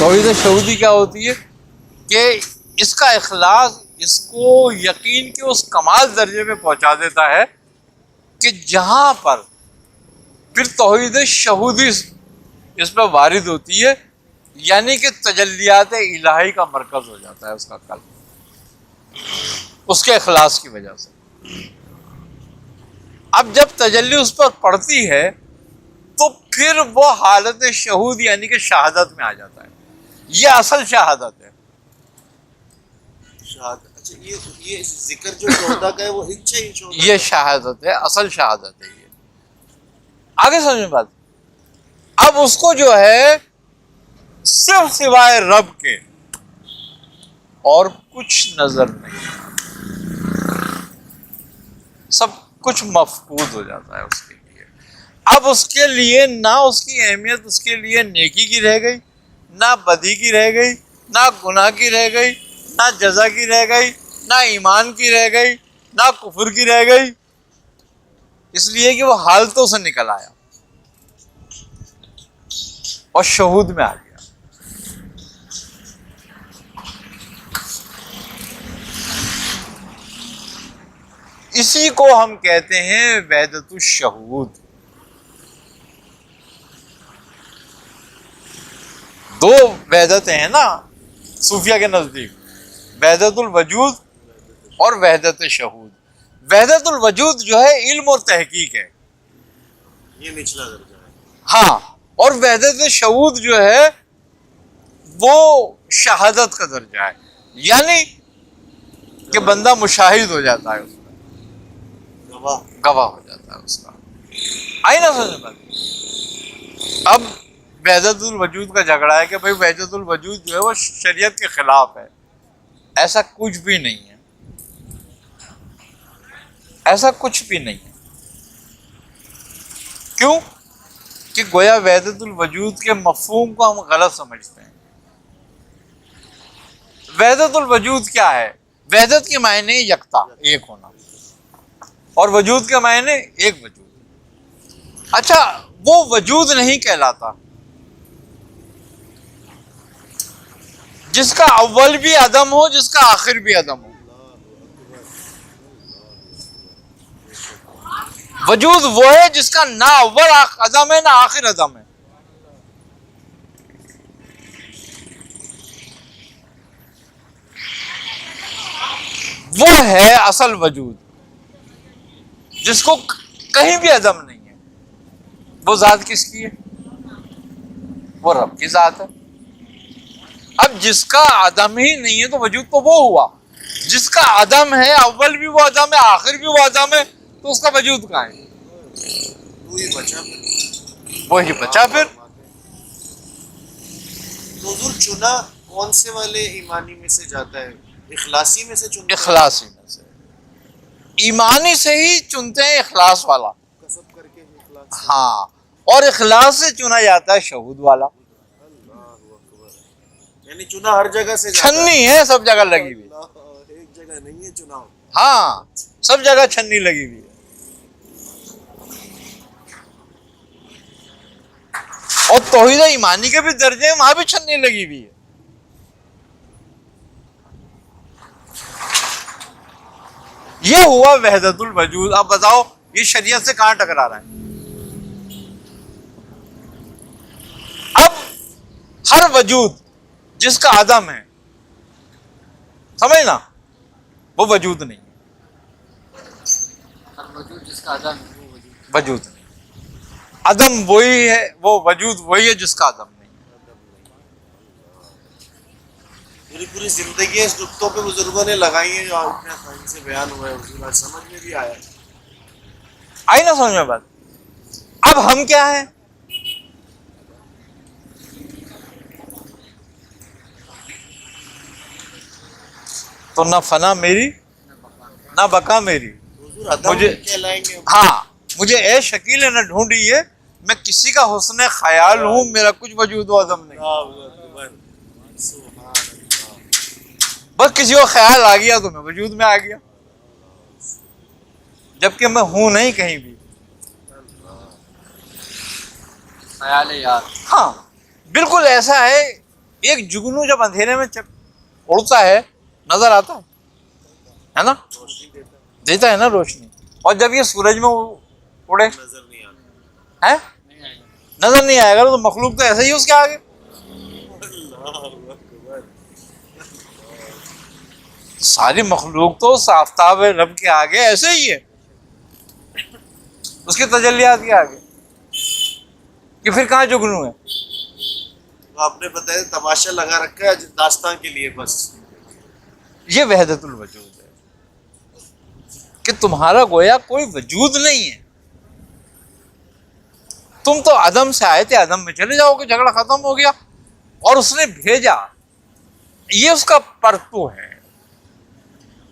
توحید شہودی کیا ہوتی ہے کہ اس کا اخلاص اس کو یقین کے اس کمال درجے پہ پہنچا دیتا ہے کہ جہاں پر پھر توحید شہودی اس پہ وارد ہوتی ہے، یعنی کہ تجلیات الہی کا مرکز ہو جاتا ہے اس کا قلب، اس کے اخلاص کی وجہ سے۔ اب جب تجلی اس پر پڑتی ہے تو پھر وہ حالت شہود یعنی کہ شہادت میں آ جاتا ہے۔ یہ اصل شہادت ہے۔ شہادت، اچھا یہ ذکر جو شہدا کا ہے وہ اچھا ہی شہدا، یہ شہادت ہے، اصل شہادت ہے یہ۔ آگے سمجھ میں بات۔ اب اس کو جو ہے صرف سوائے رب کے اور کچھ نظر نہیں، سب کچھ مفقود ہو جاتا ہے اس کے لیے۔ اب اس کے لیے نہ اس کی اہمیت اس کے لیے نیکی کی رہ گئی، نہ بدی کی رہ گئی، نہ گناہ کی رہ گئی، نہ جزا کی رہ گئی، نہ ایمان کی رہ گئی، نہ کفر کی رہ گئی، اس لیے کہ وہ حالتوں سے نکل آیا اور شہود میں آ گیا۔ اسی کو ہم کہتے ہیں وحدت الشہود۔ دو وحدتیں ہیں نا صوفیہ کے نزدیک، وحدت الوجود اور وحدت شہود۔ وحدت الوجود جو ہے علم اور تحقیق ہے، یہ نچلا درجہ ہے۔ ہاں، اور وحدت شہود جو ہے وہ شہادت کا درجہ ہے، یعنی کہ بندہ مشاہد ہو جاتا ہے، اس میں گواہ ہو جاتا ہے اس کا۔ آئی نا سمجھ میں؟ اب وحدت الوجود کا جھگڑا ہے کہ بھئی وحدت الوجود جو ہے وہ شریعت کے خلاف ہے۔ ایسا کچھ بھی نہیں ہے، ایسا کچھ بھی نہیں ہے۔ کیوں؟ کہ گویا وحدت الوجود کے مفہوم کو ہم غلط سمجھتے ہیں۔ وحدت الوجود کیا ہے؟ وحدت کے معنی یکتا، ایک ہونا، اور وجود کے معنی ایک وجود۔ اچھا، وہ وجود نہیں کہلاتا جس کا اول بھی عدم ہو، جس کا آخر بھی عدم ہو۔ وجود وہ ہے جس کا نہ اول عدم ہے نہ آخر عدم ہے۔ وہ ہے اصل وجود جس کو کہیں بھی عدم نہیں ہے۔ وہ ذات کس کی ہے؟ وہ رب کی ذات ہے۔ اب جس کا عدم ہی نہیں ہے تو وجود تو وہ ہوا، جس کا عدم ہے، اول بھی وہ عدم ہے آخر بھی وہ عدم ہے، تو اس کا وجود کہاں ہے؟ وہی بچا پھر۔ تو حضور چنا کون سے والے ایمانی میں سے جاتا ہے؟ اخلاصی میں سے چنتا ہے؟ اخلاصی میں سے، ایمانی سے ہی چنتے ہیں اخلاص والا، کسب کر کے اخلاص۔ ہاں، اور اخلاص سے چنا جاتا ہے شہود والا۔ یعنی چنا ہر جگہ سے جاتا ہے، چھنی ہے سب جگہ لگی ہوئی، ایک جگہ نہیں ہے چنا۔ ہاں سب جگہ چھنی لگی ہوئی ہے۔ اور توحید ایمانی کے بھی درجے ہیں، وہاں بھی چھنی لگی ہوئی ہے۔ یہ ہوا وحدت الوجود۔ اب بتاؤ یہ شریعت سے کہاں ٹکرا رہا ہے؟ اب ہر وجود جس کا عدم ہے، سمجھنا، وہ وجود نہیں ہے۔ ہر وجود جس کا عدم ہے وہ وجود۔ وجود نہیں، عدم وہی ہے، وہ وجود وہی ہے جس کا عدم نہیں ہے۔ پوری پوری زندگی اس نقطوں پہ بزرگوں نے لگائی ہیں جو اتنے آسانی سے بیان ہوا ہے، حضور آج سمجھ میں بھی آیا ہے۔ آئی نا سمجھ میں بات؟ اب ہم کیا ہیں؟ تو نہ فنا میری نہ بقا میری۔ حضور عدم مجھے کہلائیں گے۔ ہاں، مجھے اے شکیل نہ ڈھونڈیے، میں کسی کا حسن خیال ہوں، میرا کچھ وجود و عدم نہیں۔ بس کسی کو خیال آ گیا تو میں وجود میں آ گیا، جبکہ میں ہوں نہیں کہیں بھی۔ خیال ہے یار۔ ہاں بالکل ایسا ہے ایک جگنو جب اندھیرے میں اڑتا ہے نظر آتا ہے نا, روشنی دیتا ہے, دیتا ہے نا روشنی. اور جب یہ سورج میں اڑے نظر نہیں آتا. ہے نہیں آئے گا. نظر نہیں آئے گا تو مخلوق تو ایسے ہی اس کے آگے. اللہ اکبر. ساری مخلوق تو اس آفتاب رب کے آگے ایسے ہی ہے, اس کے تجلیات کے آگے, کہ پھر کہاں جگنو ہے. تو آپ نے بتایا تماشا لگا رکھا ہے داستان کے لیے بس. یہ وحدت الوجود ہے کہ تمہارا گویا کوئی وجود نہیں ہے, تم تو عدم سے آئے تھے, عدم میں چلے جاؤ گے, جھگڑا ختم ہو گیا. اور اس نے بھیجا, یہ اس کا پرتو ہے,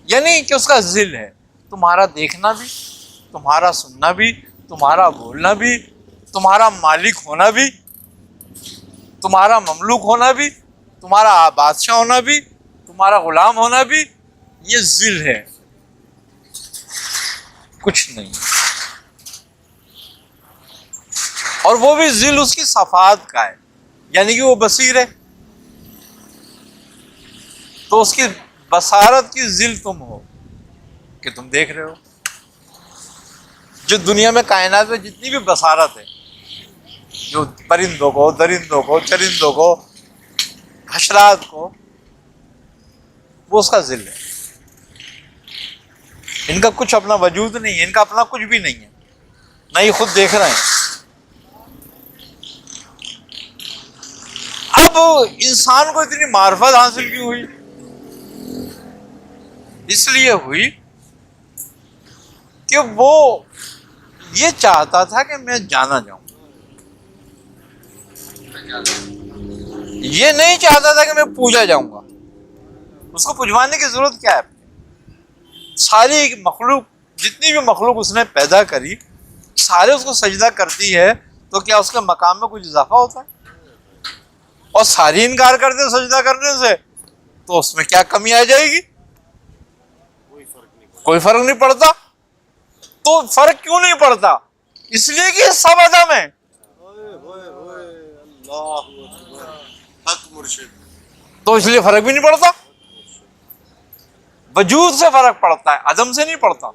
یعنی کہ اس کا ذل ہے. تمہارا دیکھنا بھی, تمہارا سننا بھی, تمہارا بولنا بھی, تمہارا مالک ہونا بھی, تمہارا مملوک ہونا بھی, تمہارا بادشاہ ہونا بھی, تمہارا غلام ہونا بھی, یہ ذل ہے, کچھ نہیں. اور وہ بھی ذل اس کی صفات کا ہے, یعنی کہ وہ بصیر ہے, تو اس کی بصارت کی ذل تم ہو کہ تم دیکھ رہے ہو. جو دنیا میں کائنات میں جتنی بھی بصارت ہے, جو پرندوں کو, درندوں کو, چرندوں کو, حشرات کو, وہ اس کا ذل ہے. ان کا کچھ اپنا وجود نہیں ہے, ان کا اپنا کچھ بھی نہیں ہے, نہ یہ خود دیکھ رہے ہیں. اب انسان کو اتنی معرفت حاصل کیوں ہوئی؟ اس لیے ہوئی کہ وہ یہ چاہتا تھا کہ میں جانا جاؤں, یہ نہیں چاہتا تھا کہ میں پوجا جاؤں گا. اس کو پجوانے کی ضرورت کیا ہے؟ ساری مخلوق, جتنی بھی مخلوق اس نے پیدا کری, سارے اس کو سجدہ کرتی ہے, تو کیا اس کے مقام میں کچھ اضافہ ہوتا ہے؟ اور ساری انکار کرتے سجدہ کرنے سے, تو اس میں کیا کمی آ جائے گی؟ کوئی فرق نہیں پڑتا. تو فرق کیوں نہیں پڑتا؟ اس لیے کہ سب عدم ہے. حق مرشد. تو اس لیے فرق بھی نہیں پڑتا. وجود سے فرق پڑتا ہے, عدم سے نہیں پڑتا.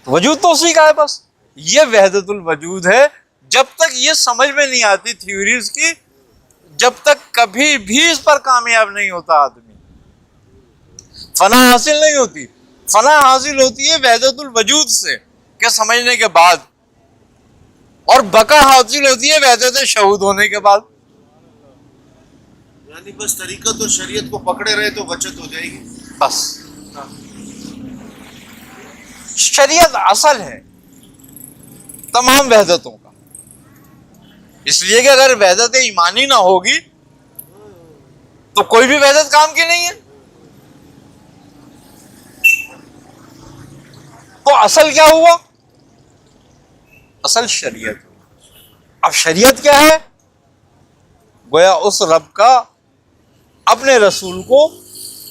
وجود تو اسی کا ہے بس. یہ وحدت الوجود ہے. جب تک یہ سمجھ میں نہیں آتی تھیوریز کی, جب تک کبھی بھی اس پر کامیاب نہیں ہوتا آدمی. فنا حاصل نہیں ہوتی. فنا حاصل ہوتی ہے وحدت الوجود سے کہ سمجھنے کے بعد, اور بقا حاصل ہوتی ہے وحدت شہود ہونے کے بعد. یعنی بس طریقت اور شریعت کو پکڑے رہے تو بچت ہو جائے گی بس. شریعت اصل ہے تمام وحدتوں کا. اس لیے کہ اگر وحدت ایمانی نہ ہوگی تو کوئی بھی وحدت کام کی نہیں ہے. تو اصل کیا ہوا؟ اصل شریعت. اب شریعت کیا ہے؟ گویا اس رب کا اپنے رسول کو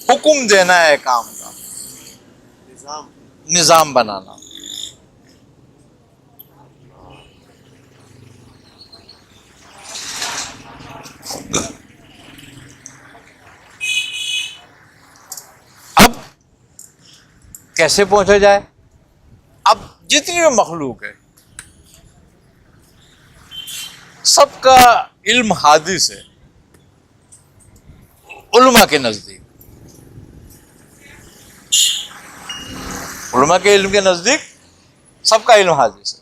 حکم دینا ہے, کام کا نظام بنانا. اب کیسے پہنچا جائے؟ اب جتنی بھی مخلوق ہے سب کا علم حادث ہے علماء کے نزدیک. علماء کے علم کے نزدیک سب کا علم حادث ہے.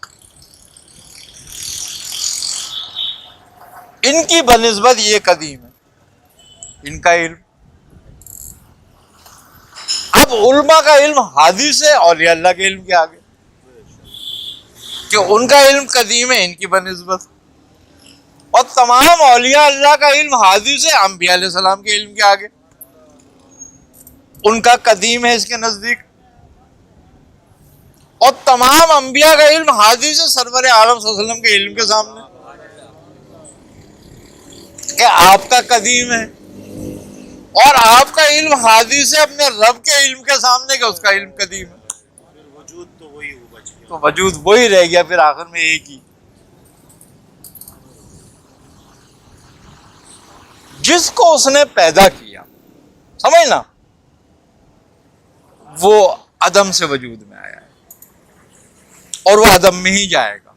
ان کی بنسبت یہ قدیم ہے, ان کا علم. اب علماء کا علم حادث ہے اولیاء اللہ کے علم کے آگے, کہ ان کا علم قدیم ہے ان کی بنسبت. اور تمام اولیاء اللہ کا علم حادث ہے انبیاء علیہ السلام کے علم کے آگے, ان کا قدیم ہے اس کے نزدیک. اور تمام انبیاء کا علم حادث ہے سرور عالم صلی اللہ علیہ وسلم کے علم کے سامنے, کہ آپ کا قدیم ہے. اور آپ کا علم حادث ہے اپنے رب کے علم کے سامنے, کہ اس کا علم قدیم ہے. پھر وجود تو وہی ہو بچ گیا. تو وجود وہی رہ گیا پھر آخر میں ایک ہی. جس کو اس نے پیدا کیا، سمجھنا، وہ عدم سے وجود میں آیا ہے اور وہ عدم میں ہی جائے گا،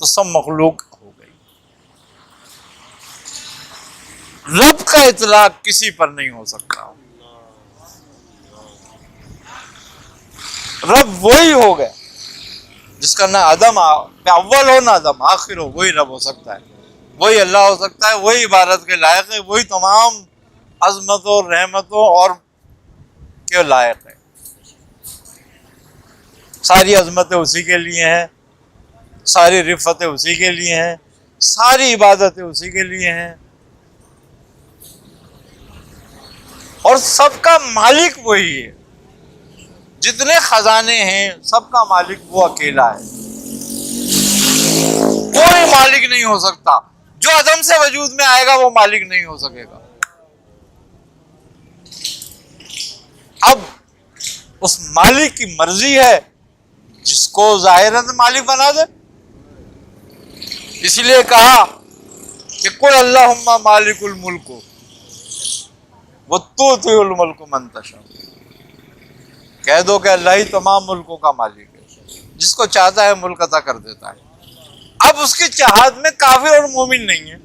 تو سب مخلوق ہو گئی۔ رب کا اطلاق کسی پر نہیں ہو سکتا، رب وہی ہو گیا جس کا نہ عدم اول ہو نہ عدم آخر ہو، وہی رب ہو سکتا ہے، وہی اللہ ہو سکتا ہے، وہی عبادت کے لائق ہے، وہی تمام عظمتوں رحمتوں اور کے لائق ہے۔ ساری عظمتیں اسی کے لیے ہیں، ساری رفتیں اسی کے لیے ہیں، ساری عبادتیں اسی کے لیے ہیں، اور سب کا مالک وہی ہے۔ جتنے خزانے ہیں سب کا مالک وہ اکیلا ہے، کوئی مالک نہیں ہو سکتا۔ جو عدم سے وجود میں آئے گا وہ مالک نہیں ہو سکے گا۔ اب اس مالک کی مرضی ہے، جس کو ظاہر مالک بنا دے۔ اسی لیے کہا کہ قل اللہم مالک الملک وتؤتی الملک من تشاء، کہہ دو کہ اللہ ہی تمام ملکوں کا مالک ہے، جس کو چاہتا ہے ملک عطا کر دیتا ہے۔ اب اس کی چاہت میں کافر اور مومن نہیں ہے۔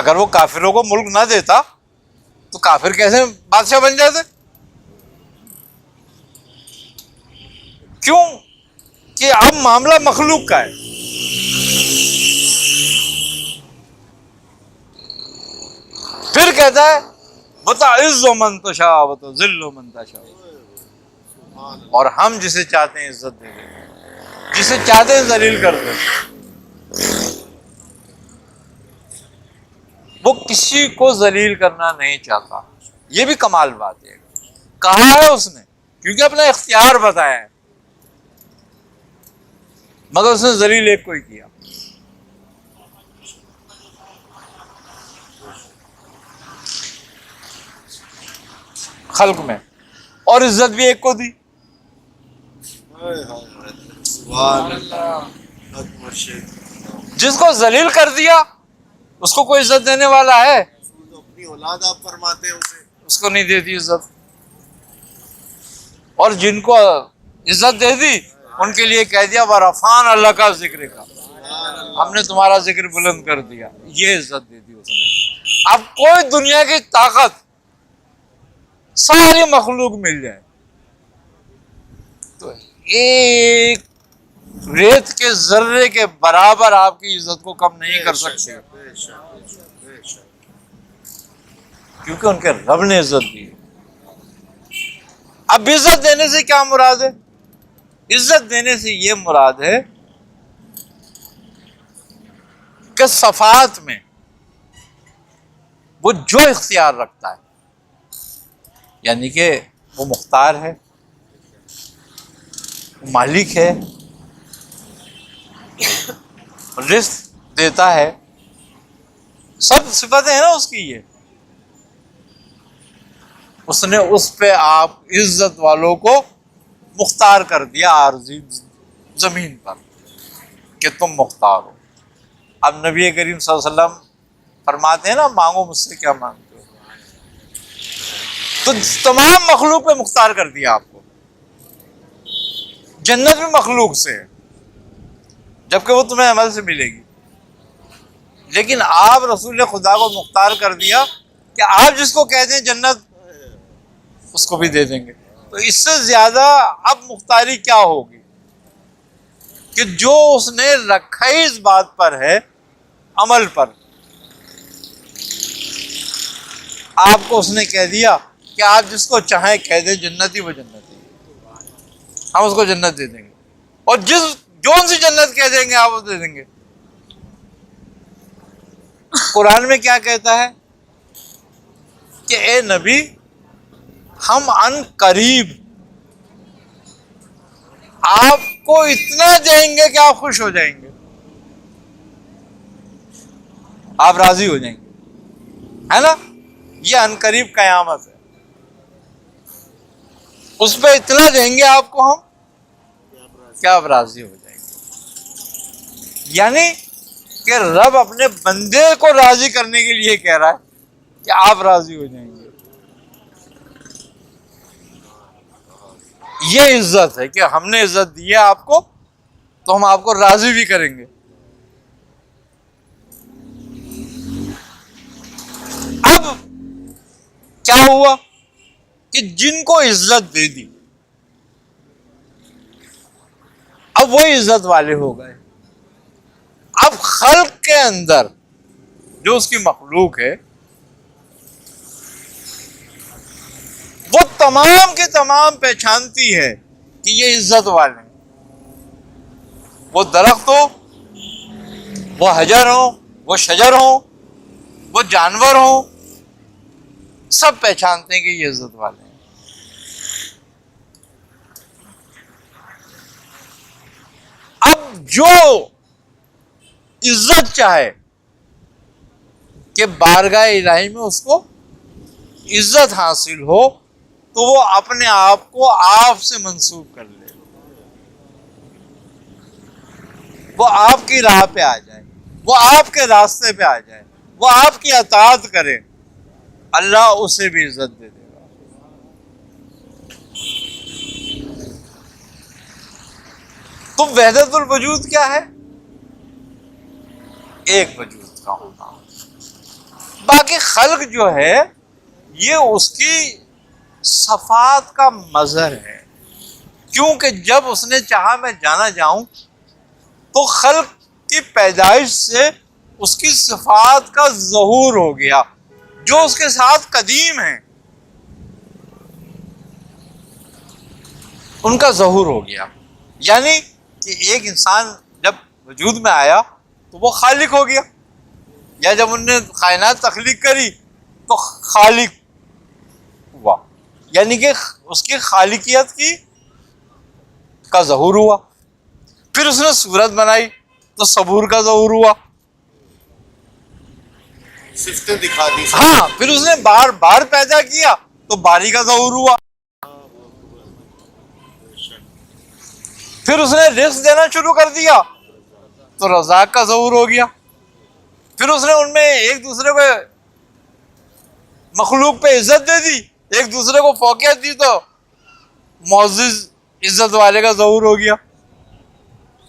اگر وہ کافروں کو ملک نہ دیتا تو کافر کیسے بادشاہ بن جاتے؟ کیوں کہ اب معاملہ مخلوق کا ہے۔ پھر کہتا ہے وتعز من تشاء وتذل من تشاء، اور ہم جسے چاہتے ہیں عزت دے دیں گے، جسے چاہتے ہیں ذلیل کر دیں۔ وہ کسی کو ذلیل کرنا نہیں چاہتا، یہ بھی کمال بات ہے۔ کہا ہے اس نے کیونکہ اپنا اختیار بتایا ہے، مگر اس نے ذلیل ایک کو ہی کیا۔ خلق میں، اور عزت بھی ایک کو دی۔ سبحان اللہ، جس کو ذلیل کر دیا اس کو کوئی عزت دینے والا ہے؟ اپنی اولاد آپ فرماتے ہیں اسے، اس کو نہیں دیتی عزت، اور جن کو عزت دے دی ان کے لیے کہہ دیا ورفعنا اللہ کا ذکر کا، ہم نے تمہارا ذکر بلند کر دیا، یہ عزت دے دی اس نے۔ اب کوئی دنیا کی طاقت ساری مخلوق مل جائے تو ایک ریت کے ذرے کے برابر آپ کی عزت کو کم نہیں کر سکتے، کیونکہ ان کے رب نے عزت دی۔ اب عزت دینے سے کیا مراد ہے؟ عزت دینے سے یہ مراد ہے کہ صفات میں وہ جو اختیار رکھتا ہے، یعنی کہ وہ مختار ہے، وہ مالک ہے، رزق دیتا ہے، سب صفتیں ہیں نا اس کی، یہ اس نے اس پہ آپ عزت والوں کو مختار کر دیا عارضی زمین پر کہ تم مختار ہو۔ اب نبی کریم صلی اللہ علیہ وسلم فرماتے ہیں نا مانگو مجھ سے کیا مانگتے ہو، تو تمام مخلوق پہ مختار کر دیا آپ کو۔ جنت بھی مخلوق سے ہے جبکہ وہ تمہیں عمل سے ملے گی، لیکن آپ رسول خدا کو مختار کر دیا کہ آپ جس کو کہتے ہیں جنت اس کو بھی دے دیں گے۔ تو اس سے زیادہ اب مختاری کیا ہوگی کہ جو اس نے رکھا ہی اس بات پر ہے، عمل پر۔ آپ کو اس نے کہہ دیا کہ آپ جس کو چاہیں کہہ دیں جنتی، وہ جنتی، ہم اس کو جنت دے دیں گے، اور جون سی جنت کہہ دیں گے آپ وہ دے دیں گے۔ قرآن میں کیا کہتا ہے کہ اے نبی ہم ان قریب آپ کو اتنا دیں گے کہ آپ خوش ہو جائیں گے، آپ راضی ہو جائیں گے، ہے نا؟ یہ ان قریب قیامت ہے، اس پہ اتنا دیں گے آپ کو ہم کیا آپ راضی ہو جائیں گے؟ یعنی کہ رب اپنے بندے کو راضی کرنے کے لیے کہہ رہا ہے کہ آپ راضی ہو جائیں گے. یہ عزت ہے کہ ہم نے عزت دی ہے آپ کو تو ہم آپ کو راضی بھی کریں گے. اب کیا ہوا کہ جن کو عزت دے دی اب وہ عزت والے ہو گئے. اب خلق کے اندر جو اس کی مخلوق ہے وہ تمام کے تمام پہچانتی ہے کہ یہ عزت والے ہیں. وہ درخت ہو، وہ حجر ہو، وہ شجر ہو، وہ جانور ہو، سب پہچانتے ہیں کہ یہ عزت والے ہیں. اب جو عزت چاہے کہ بارگاہ الہی میں اس کو عزت حاصل ہو تو وہ اپنے آپ کو آپ سے منسوب کر لے، وہ آپ کی راہ پہ آ جائے، وہ آپ کے راستے پہ آ جائے، وہ آپ کی اطاعت کرے، اللہ اسے بھی عزت دے دے گا. تو وحدت الوجود کیا ہے؟ ایک وجود کا ہونا. باقی خلق جو ہے یہ اس کی صفات کا مظہر ہے، کیونکہ جب اس نے چاہا میں جانا جاؤں تو خلق کی پیدائش سے اس کی صفات کا ظہور ہو گیا جو اس کے ساتھ قدیم ہیں، ان کا ظہور ہو گیا. یعنی کہ ایک انسان جب وجود میں آیا تو وہ خالق ہو گیا، یا جب انہوں نے کائنات تخلیق کری تو خالق ہوا، یعنی کہ اس کی خالقیت کا ظہور ہوا. پھر اس نے صورت بنائی تو صبور کا ظہور ہوا. صفتیں دکھا دی. ہاں، پھر اس نے بار بار پیدا کیا تو باری کا ظہور ہوا. پھر اس نے رزق دینا شروع کر دیا تو رزاق کا ظہور ہو گیا. پھر اس نے ان میں ایک دوسرے کو مخلوق پہ عزت دے دی، ایک دوسرے کو فوقیت دی تو معزز عزت والے کا ظہور ہو گیا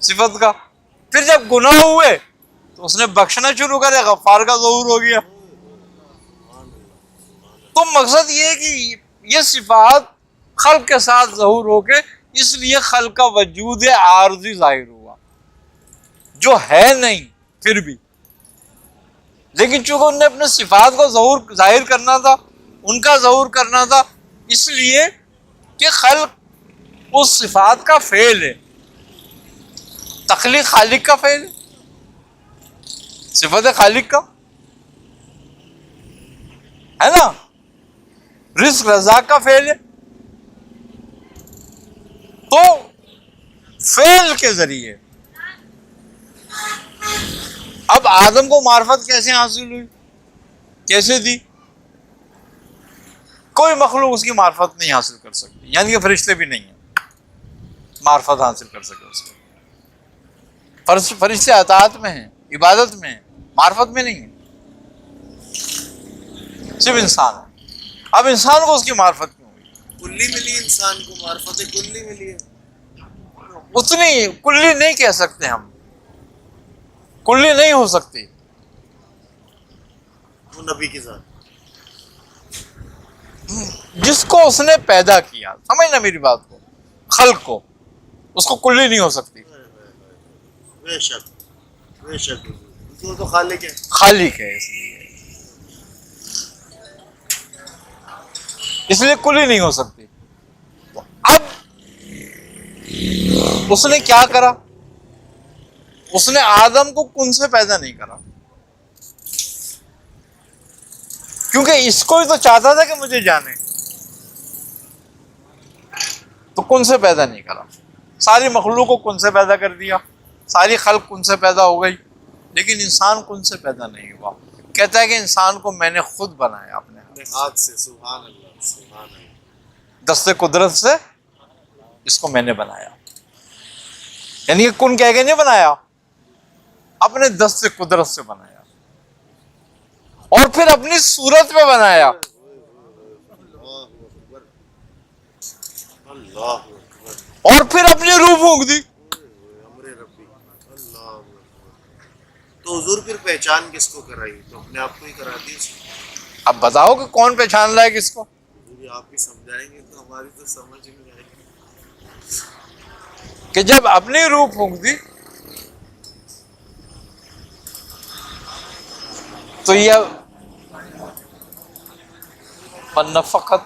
صفت کا. پھر جب گناہ ہوئے تو اس نے بخشنا شروع کرے، غفار کا ظہور ہو گیا. تو مقصد یہ ہے کہ یہ صفات خلق کے ساتھ ظہور ہو کے اس لیے خلق کا وجود عارضی ظاہر ہوا جو ہے نہیں پھر بھی، لیکن چونکہ انہوں نے اپنے صفات کو ظاہر کرنا تھا، ان کا ظہور کرنا تھا، اس لیے کہ خلق اس صفات کا فعل ہے. تخلیق خالق کا فعل ہے، صفت خالق کا ہے نا، رزق رزاق کا فعل ہے. تو فعل کے ذریعے اب آدم کو معرفت کیسے حاصل ہوئی، کیسے دی؟ کوئی مخلوق اس کی معرفت نہیں حاصل کر سکتی، یعنی کہ فرشتے بھی نہیں ہیں معرفت حاصل کر سکے اس کو. فرشتے اطاعت میں ہیں، عبادت میں ہیں، معرفت میں نہیں ہیں، صرف انسان ہے. اب انسان کو اس کی معرفت کیوں ہوئی؟ کلی ملی انسان کو، معرفت کلی ملی ہے. اتنی کلی نہیں کہہ سکتے ہم، کلی نہیں ہو سکتی. وہ نبی کے ساتھ جس کو اس نے پیدا کیا، سمجھنا میری بات کو، خلق کو، اس کو کلی نہیں ہو سکتی. بے شک بے شک وہ تو خالق ہے، خالق ہے، اس لیے کلی نہیں ہو سکتی. تو اب اس نے کیا کرا؟ اس نے آدم کو کن سے پیدا نہیں کرا، کیونکہ اس کو ہی تو چاہتا تھا کہ مجھے جانے، تو کن سے پیدا نہیں کرا. ساری مخلوق کو کن سے پیدا کر دیا، ساری خلق کن سے پیدا ہو گئی، لیکن انسان کن سے پیدا نہیں ہوا. کہتا ہے کہ انسان کو میں نے خود بنایا اپنے ہاتھ سے. سبحان اللہ سبحان اللہ. دست قدرت سے اس کو میں نے بنایا. یعنی کہ کن کہہ کے نہیں بنایا, اپنے دست سے قدرت سے بنایا, اور پھر اپنی صورت پہ بنایا. اللہ اکبر. اور پھر اپنی روح پھونک دی. امر ربی. اللہ اکبر. تو حضور پھر پہچان کس کو کرائی؟ تو اپنے آپ کو ہی کرا دی. اب بتاؤ کہ کون پہچان رہا ہے کس کو؟ حضور آپ ہی سمجھائیں گے تو ہماری تو سمجھ نہیں آئے گی. کہ جب اپنی روح پھونک دی تو یہ فنفقت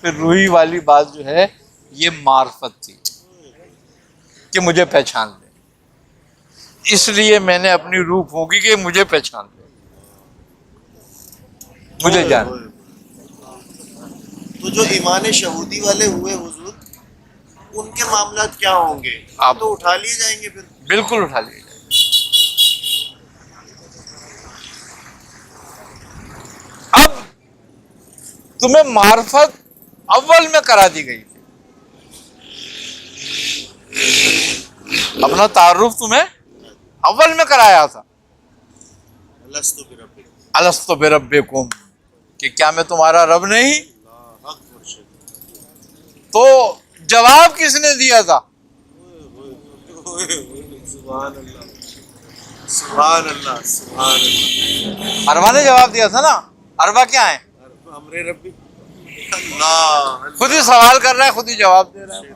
پھر روحی والی بات جو ہے یہ معرفت تھی کہ مجھے پہچان لے, اس لیے میں نے اپنی روح پھونکی کہ مجھے پہچان لے, مجھے جان. تو جو ایمان شہودی والے ہوئے حضور, ان کے معاملات کیا ہوں گے؟ آپ تو اٹھا لیے جائیں گے پھر؟ بالکل اٹھا لیے جائے. اب تمہیں معرفت اول میں کرا دی گئی تھی, اپنا تعارف تمہیں اول میں کرایا تھا, الستو بربکم. الستو بربکم, کہ کیا میں تمہارا رب نہیں؟ اللہ حق مرشد. تو جواب کس نے دیا تھا؟ سبحان اللہ سبحان اللہ سبحان اللہ. اروا نے جواب دیا تھا نا. اروا کیا ہے؟ امر ربی. اللہ خود ہی سوال کر رہا ہے, خود ہی جواب دے رہا ہے.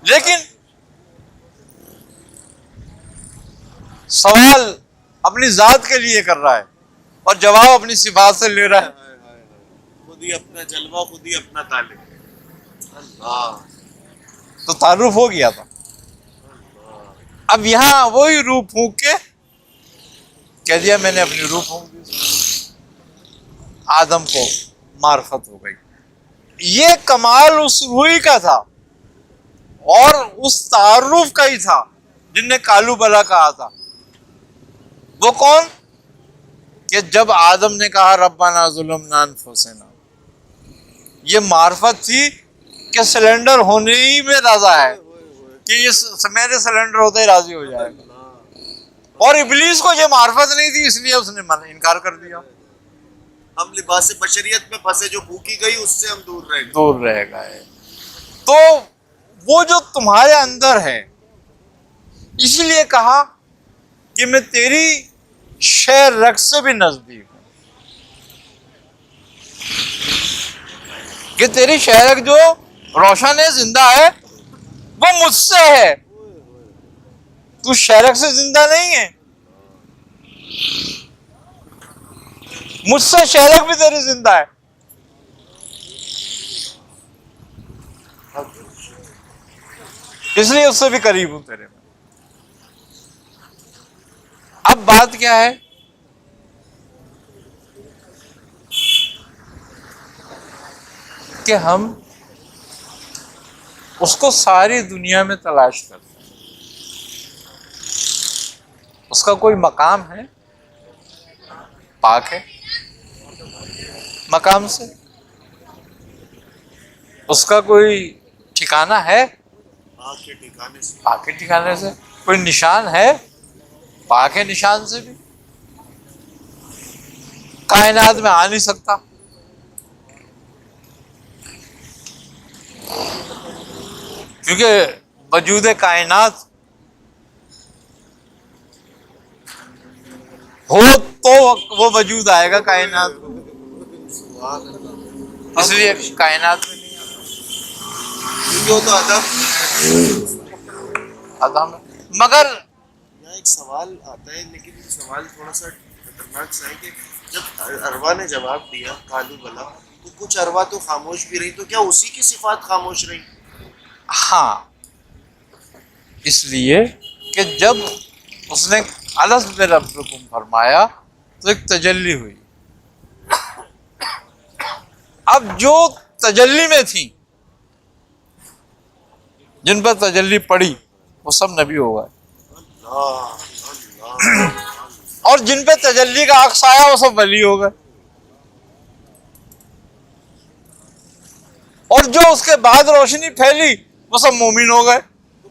لیکن سوال اپنی ذات کے لیے کر رہا ہے اور جواب اپنی صفات سے لے رہا ہے. خود ہی اپنا جلوہ, خود ہی اپنا طالب. اللہ. تو تعارف ہو گیا تھا. اب یہاں وہی روح پھونک کے کہہ دیا میں نے اپنی روح پھونک دی, آدم کو معرفت ہو گئی. یہ کمال اس روحی کا تھا اور اس تعارف کا ہی تھا جن نے کالو بلا کہا تھا. وہ کون؟ کہ جب آدم نے کہا ربنا ظلمنا انفسنا, یہ معرفت تھی کہ سلنڈر ہونے ہی میں راضا ہے, کہ یہ میرے سلنڈر ہوتے ہی راضی ہو جائے گا. اور ابلیس کو یہ معرفت نہیں تھی, اس لیے اس نے انکار کر دیا. ہم لباس بشریت میں پھنسے, جو بھوکی گئی اس سے ہم دور رہ گئے. دور رہ گئے. تو وہ جو تمہارے اندر ہے, اسی لیے کہا کہ میں تیری شہ رگ سے بھی نزدیک ہوں, کہ تیری شہ رگ جو روشن ہے, زندہ ہے, وہ مجھ سے ہے. تو شہ رگ سے زندہ نہیں ہے, مجھ سے شہ رگ بھی تیری زندہ ہے. اس لیے اس سے بھی قریب ہوں تیرے میں. اب بات کیا ہے کہ ہم اس کو ساری دنیا میں تلاش کرتے ہیں, اس کا کوئی مقام ہے؟ پاک ہے مقام سے. اس کا کوئی ٹھکانہ ہے؟ پاک کے ٹھکانے سے. پاک کے ٹھکانے سے. کوئی نشان ہے؟ پاک ہے نشان سے بھی. کائنات میں آ نہیں سکتا, کیونکہ وجود کائنات ہو تو وہ وجود آئے گا کائنات, اس لیے کائنات میں نہیں آتا. کیونکہ وہ تو آدم ہے. مگر یہاں ایک سوال آتا ہے, لیکن یہ سوال تھوڑا سا خطرناک سا ہے کہ جب اروا نے جواب دیا کالو بلا, تو کچھ اروا تو خاموش بھی رہی, تو کیا اسی کی صفات خاموش رہی؟ ہاں, اس لیے کہ جب اس نے الست بربکم فرمایا تو ایک تجلی ہوئی. اب جو تجلی میں تھی, جن پر تجلی پڑی, وہ سب نبی ہو گئے, اور جن پہ تجلی کا عکس آیا وہ سب ولی ہو گئے, اور جو اس کے بعد روشنی پھیلی وہ سب مومن ہو گئے.